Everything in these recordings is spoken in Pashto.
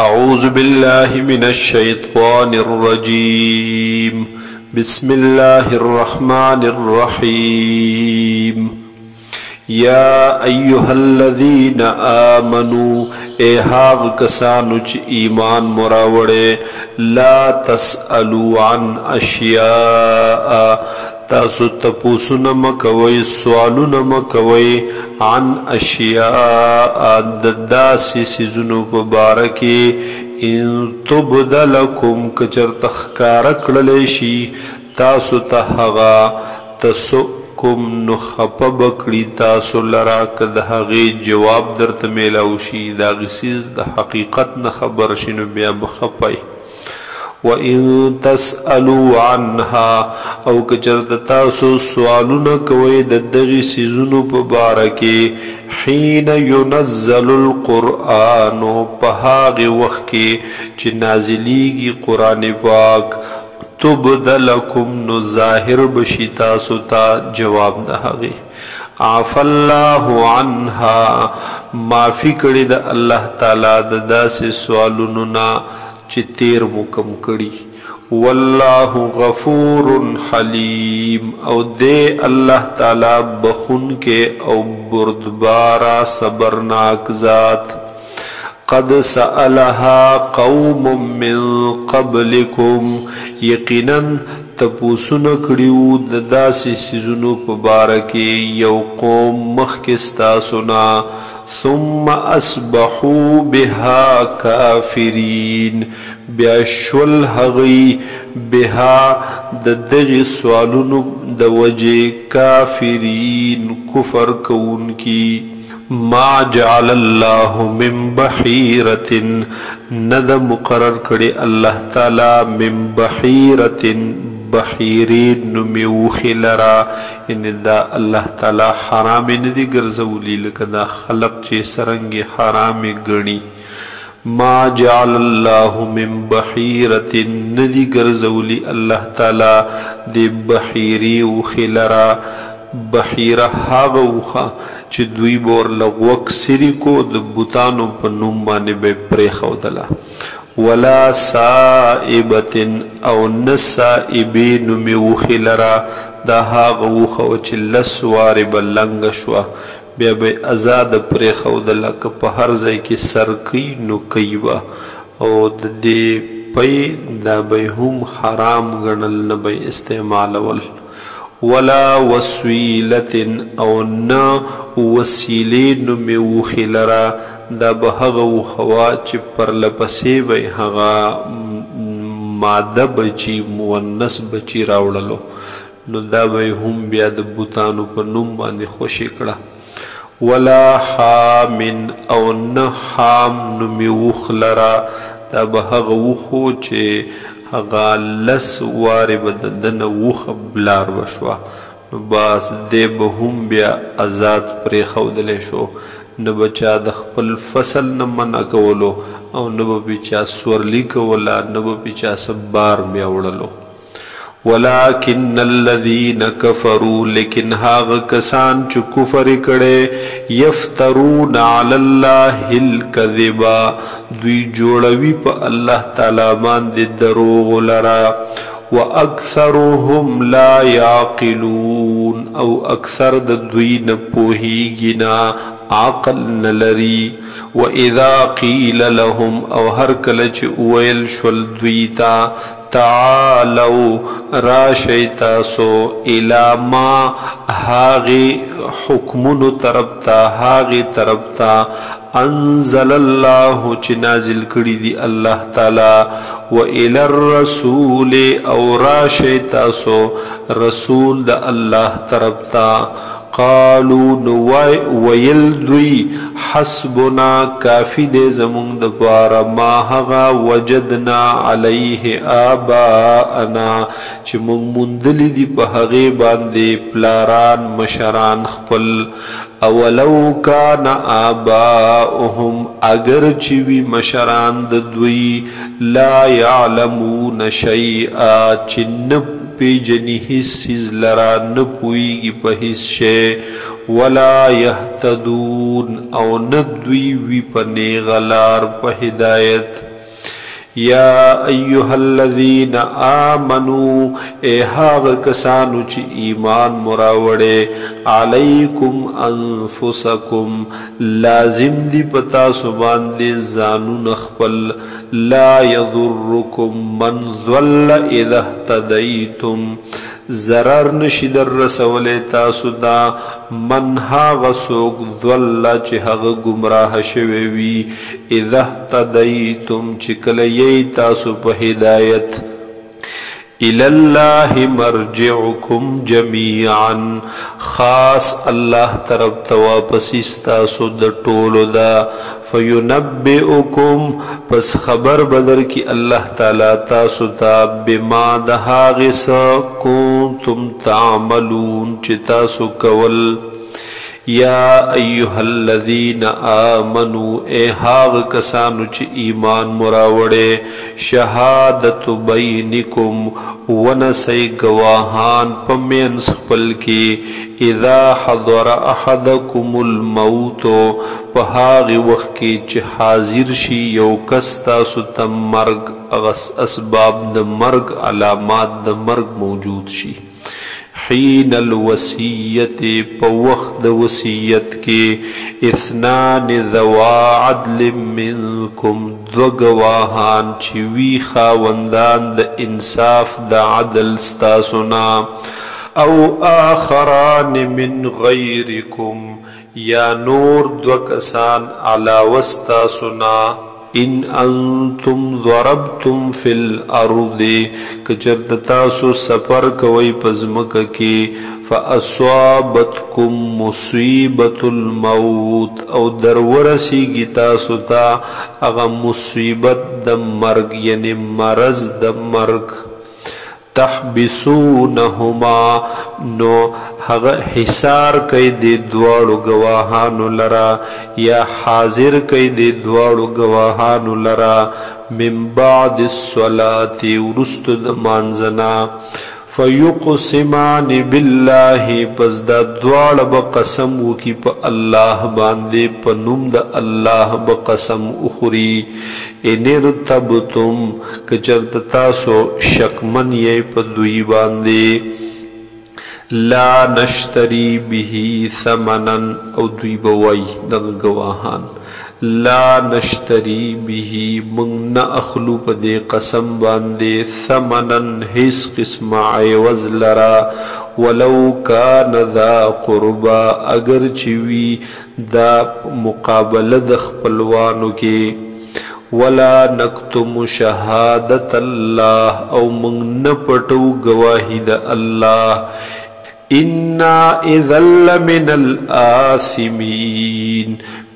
أعوذ بالله من الشيطان الرجيم بسم الله الرحمن الرحيم يا أيها الذين آمنوا ايهاغ کسانو چی ایمان مراوڑے لا تسألوا عن اشیاء تاسو تپوسن مکوی سوالن مکوی عن اشیاء دداسی سیزنو پبارکی ان تبد لکم کچر تخکارک للیشی تاسو تحغا تسؤکم نخپ بکڑی تاسو لرا کدهغی جواب در تمیلاوشی دا غسیز دا حقیقت نخبر شنو بیا بخپای وَإِن تَسْأَلُوا عَنْهَا او کچرت تاسو سوالونا کوئی ددغی سیزنو پبارکی حین ينزل القرآن پهاغ وقت کی چی نازلیگی قرآن پاک تبدلکم نو ظاہر بشی تاسو تا جواب دهغی عفا اللہ عنها معافی کری دا اللہ تعالی دا سی سوالوننا چی تیر مکم کری واللہ غفور حلیم او دے اللہ تعالی بخون کے او بردبارا صبرناک ذات قد سألها قوم من قبلکم یقینا تپوسن کریو دداسی سیزنو پبارکی یو قوم مخکستا سنا ثم اصبحوا بها كافرين بیاشول هغی بها ددغی سوالونو دوجه کافرین کفر کون کی ما جعل الله من بحیرت ند مقرر کړي الله تعالی من بحیرت بحیرین نمیوخی لرا یعنی دا اللہ تعالی حرامی ندی گرزولی لکه دا خلق چه سرنگی حرامی گنی ما جعل اللہ من بحیرت ندی گرزولی اللہ تعالی دی بحیری اوخی لرا بحیره هاغ اوخا چه دوی بور لغوک سری کو د بوتانو په نوم باندې به پریخو دلا ولا سائبت او نسائبین میوخی لرا دا هاغ اوخا وچه لسواری بلنگ شوا بیا بی ازاد پریخو دلا که پا هر زی که سرکی نو کیبا او دی پی دا بی هم حرام گنل نبی استعمال ول ولا وسیلت او نا وسیلین میوخی لرا دا به هغه وخوا چې پر لپسې به هغه ماده بچی مونس بچی راوړلو نو دا به هم بیا د بوتانو په نوم باندې خوشی کړه ولا حامن او نه حام نومي وخ لرا دا به هغه وخو چې هغه لس وارې به د دنه وخه بلار بشوه نو باس دی به هم بیا ازاد پرېښودلی شو نه بچا د خپل فصل نه منع کولو او نه به بچا سورلی کولا نه به بچا سبار بیا وړلو ولكن الذين كفروا لیکن هاغه کسان چې کفر کړي یفترون علی الله الكذب دوی جوړوي په الله تعالی باندې دروغ لرا واکثرهم لا يعقلون او اکثر د دوی نه پوهیږي نه عقل نلری واذا قیل لهم او هر کله چې ویل شول دوی ته تعالوا راشی تاسو الى ما هاغی حکمونو طرفتا هاغی طرفتا انزل الله چی نازل کری دی اللہ تعالی و الى الرسول او راشی تاسو رسول دا اللہ طرفتا قالوا ویل دوی حسبنا کافی دے زمون دپارا ما هغا وجدنا علیه آباءنا چی مونگ مندلی دی پا هغی باندے پلاران مشران خپل اولو کان آباؤهم اگر چیوی مشران دوی لا یعلمون شیئا چی نب پیجنی حس چیز لرا نپویگی پا حس شے ولا يهتدون او ندوی وی پا نیغلار پا ہدایت یا ایها الذین آمنوا اے هاغ کسانو چی ایمان مراوڑے علیکم انفسکم لازم دی پتا سبان دی زانو نخپل لا یضرکم من ضل اذا اهتدیتم ضرر نشی در رسول تاسو دا من هاغ سوک ضل چی هاغ گمراہ شویوی اذا اهتدیتم چی کلی تاسو پا ہدایت الاللہ مرجعکم جمیعا خاص اللہ طرف تواپسیستاسو دا طولو دا فینبئکم پس خبر بدر کی اللہ تعالی تاسو تا بما دہاغس کنتم تعملون چی تاسو کول یا ایها الذین آمنوا اے هاغ کسانو چی ایمان مراوڑے شہادت بینکم ونسی گواہان پمینس خپل کی اذا حضر احدکم الموت پہاغ وقت کی چی حاضر شی یو کس تاسو تم مرگ اسباب د مرگ علامات د مرگ موجود شی حین الوسیت پا وقت وسیت کے اثنان ذوا عدل منکم دو گواہان چوی خاوندان دا انصاف دا عدل ستاسنا او آخران من غیرکم یا نور دو کسان علاوستا سنا ان انتم ضربتم فی الارض کچرت تاسو سفر کوئی پزمک کی فاصابتکم مصیبت الموت او در ورسی گی تاسو تا اغا مصیبت دم مرگ یعنی مرض دم مرگ تحبسونہما نو حسار کئی دے دوارو گواہانو لرا یا حاضر کئی دے دوارو گواہانو لرا من بعد الصلاة ورست دمانزنا فیقسمان باللہ پس دا دوار بقسم وکی پا اللہ باندے پا نم دا اللہ بقسم اخری ان ارتبتم کچرت تاسو شکمن یہ پا دوی باندے لا نشتری به ثمنا او دوی بوائی دغ گواہان لا نشتری به من اخلو پا دے قسم باندے ثمنا حس قسم عیوز لرا ولو کان ذا قربا اگر چوی دا مقابل دخ پلوانو کے ولا نکتم شہادت اللہ او من نپٹو گواہی دا اللہ انا اذل من الآثمین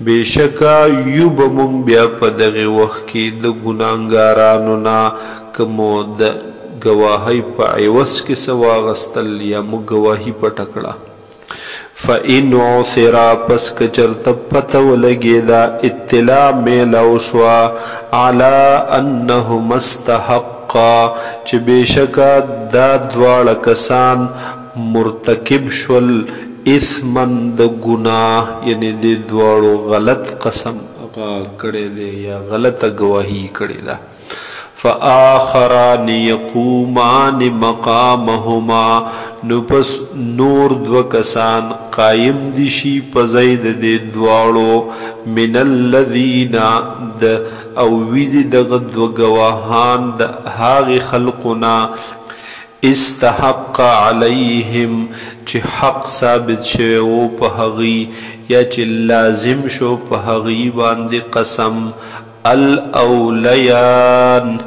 بے شکا یوب من بیا پدغ وقت کی دا گناہگارانونا کمو دا گواہی پا عوض کی سواغستل یا مو گواہی پا ٹکڑا فَإِنْ عُثِرَا پس کچرت پتو لگے دا اطلاع میلاوشوا عَلَىٰ أَنَّهُمَ اسْتَحَقَّا چھ بے شکا دا دوار کسان مرتکب شول اثمن دا گناہ یعنی دے دوارو غلط قسم کڑے دے یا غلط گواہی کڑے دا فآخران یقومان مقامهما نپس نور دو کسان قائم دیشی پزید دے دوارو من الذین دا اوید دغد و گواہان دا هاغ خلقنا استحق علیہم چی حق ثابت شو پہغی یا چی لازم شو پہغی باندی قسم الاولیان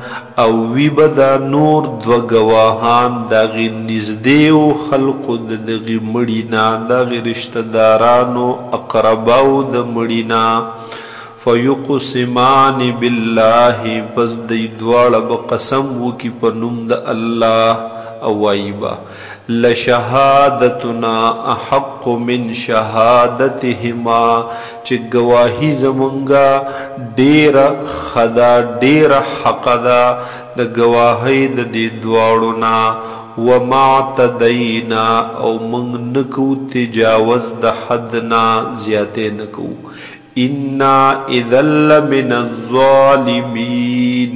او وی بدا نور دو گواہان داغی نزدیو خلق داغی مڑینا داغی رشتدارانو اقرباو دا مڑینا فیقسمان باللہ پس دی دوار بقسم وکی پنم دا اللہ اوائبا لشہادتنا احق من شہادتہما چی گواہی زمانگا دیر خدا دیر حق دا دا گواہی دا دی دوارنا وما تدینا او منگ نکو تجاوز دا حدنا زیادے نکو انا اذا لمن الظالمین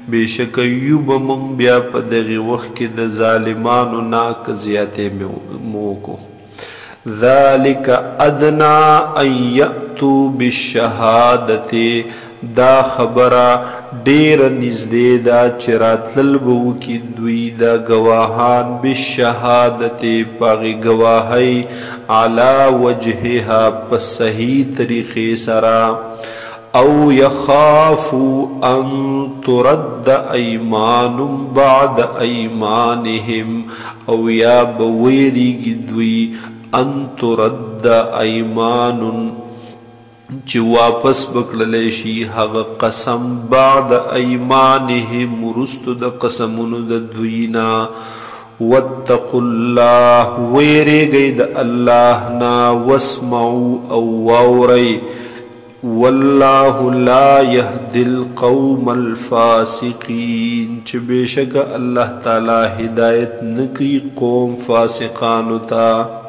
بشک ایوب من بیا په دغه وخت کې د ظالمانو ناک زیاتې موکو ذالک ادنا ان یأتوا بالشهادة دا خبره ډیر نږدې دا چې راتلل به وکړي دوی دا ګواهان بالشهادة پاغې ګواهۍ علی وجهها په صحیح طریقې سره او یخافوا ان ترد ایمان بعد ایمانهم او یا به ویریږي دوی ان ترد ایمان چې واپس بکړلی شي هغه قسم بعد ایمانهم وروستو د قسمونو د دوی نه واتقوا الله ویریږئ د الله نه واسمعوا او واورئ والله لا يهدي القوم الفاسقين چې بېشکه الله تعالی هدایت نه کوي قوم فاسقانو ته